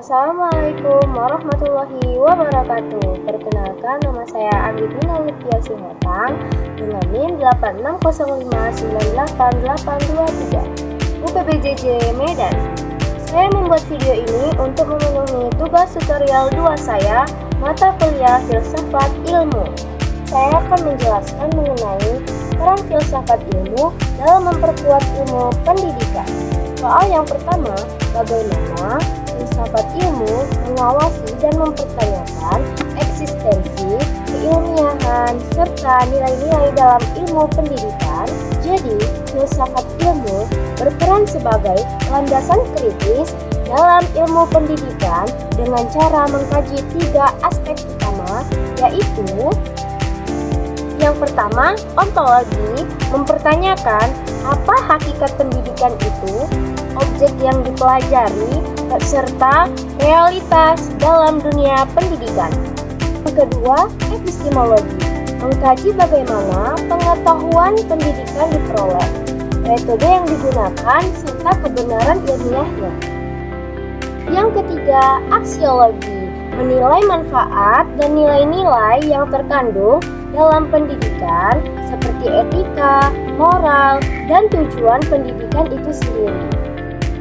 Assalamualaikum warahmatullahi wabarakatuh. Perkenalkan, nama saya Agifina Lutfia Sihotan dengan NIM 8605988823 UPBJJ Medan. Saya membuat video ini untuk memenuhi tugas tutorial 2 saya, mata kuliah Filsafat Ilmu. Saya akan menjelaskan mengenai peran filsafat ilmu dalam memperkuat ilmu pendidikan. Soal yang pertama, bagaimana filsafat ilmu mengawasi dan mempertanyakan eksistensi, keilmiahan, serta nilai-nilai dalam ilmu pendidikan. Jadi, filsafat ilmu berperan sebagai landasan kritis dalam ilmu pendidikan dengan cara mengkaji 3 aspek utama, yaitu yang pertama, ontologi, mempertanyakan apa hakikat pendidikan itu, objek yang dipelajari, serta realitas dalam dunia pendidikan. Yang kedua, epistemologi, mengkaji bagaimana pengetahuan pendidikan diperoleh, metode yang digunakan, serta kebenaran ilmiahnya. Yang ketiga, aksiologi, menilai manfaat dan nilai-nilai yang terkandung dalam pendidikan seperti etika, moral, dan tujuan pendidikan itu sendiri.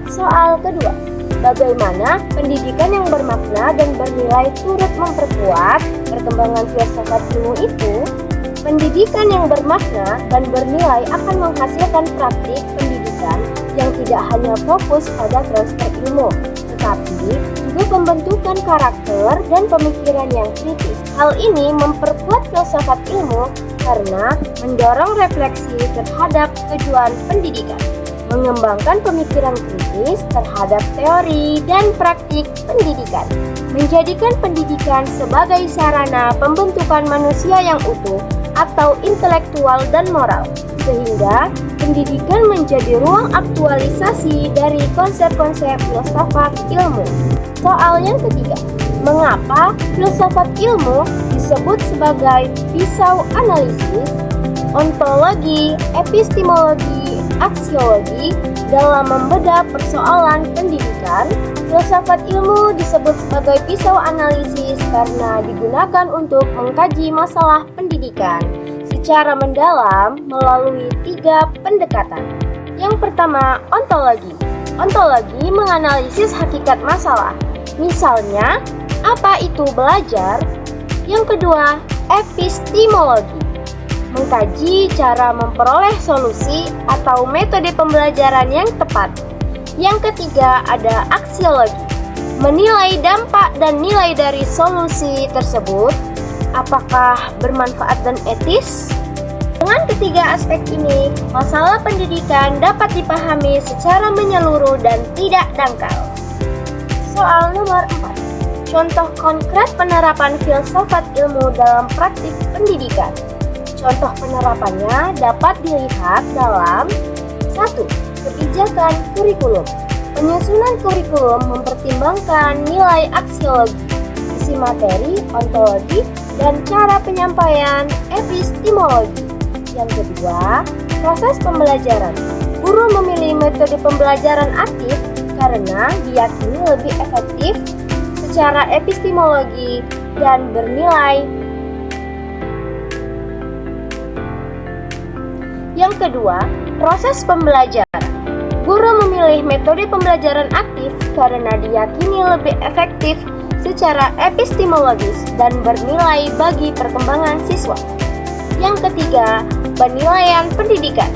Soal kedua, bagaimana pendidikan yang bermakna dan bernilai turut memperkuat perkembangan filsafat ilmu itu? Pendidikan yang bermakna dan bernilai akan menghasilkan praktik pendidikan yang tidak hanya fokus pada transfer ilmu, tetapi juga pembentukan karakter dan pemikiran yang kritis. Hal ini memperkuat filsafat ilmu karena mendorong refleksi terhadap tujuan pendidikan, mengembangkan pemikiran kritis terhadap teori dan praktik pendidikan, menjadikan pendidikan sebagai sarana pembentukan manusia yang utuh atau intelektual dan moral, sehingga pendidikan menjadi ruang aktualisasi dari konsep-konsep filsafat ilmu. Soal yang ketiga, mengapa filsafat ilmu disebut sebagai pisau analisis, ontologi, epistemologi, aksiologi dalam membedah persoalan pendidikan? Filsafat ilmu disebut sebagai pisau analisis karena digunakan untuk mengkaji masalah pendidikan secara mendalam melalui 3 pendekatan. Yang pertama, ontologi. Ontologi menganalisis hakikat masalah. Misalnya, apa itu belajar? Yang kedua, epistemologi, mengkaji cara memperoleh solusi atau metode pembelajaran yang tepat. Yang ketiga ada aksiologi, menilai dampak dan nilai dari solusi tersebut, apakah bermanfaat dan etis. Dengan ketiga aspek ini, masalah pendidikan dapat dipahami secara menyeluruh dan tidak dangkal. Soal nomor 4. Contoh konkret penerapan filsafat ilmu dalam praktik pendidikan. Contoh penerapannya dapat dilihat dalam 1. Kebijakan kurikulum. Penyusunan kurikulum mempertimbangkan nilai aksiologi, isi materi, ontologi, dan cara penyampaian epistemologi. Yang kedua, proses pembelajaran. Guru memilih metode pembelajaran aktif karena diyakini lebih efektif secara epistemologi dan bernilai. Yang kedua, proses pembelajaran. Guru memilih metode pembelajaran aktif karena diyakini lebih efektif secara epistemologis dan bernilai bagi perkembangan siswa. Yang ketiga, penilaian pendidikan.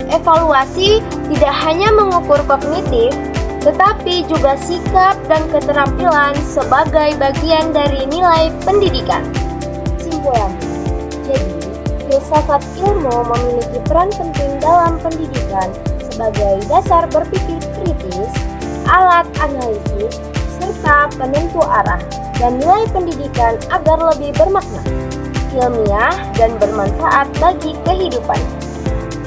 Evaluasi tidak hanya mengukur kognitif, tetapi juga sikap dan keterampilan sebagai bagian dari nilai pendidikan. Kesimpulan, jadi filsafat ilmu memiliki peran penting dalam pendidikan sebagai dasar berpikir kritis, alat analisis, serta penentu arah dan nilai pendidikan agar lebih bermakna, ilmiah, dan bermanfaat bagi kehidupan.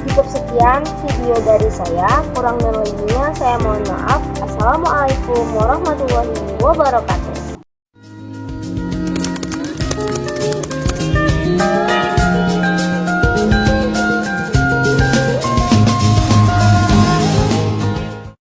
Cukup sekian video dari saya, kurang dan lebihnya saya mohon maaf. Assalamualaikum warahmatullahi wabarakatuh.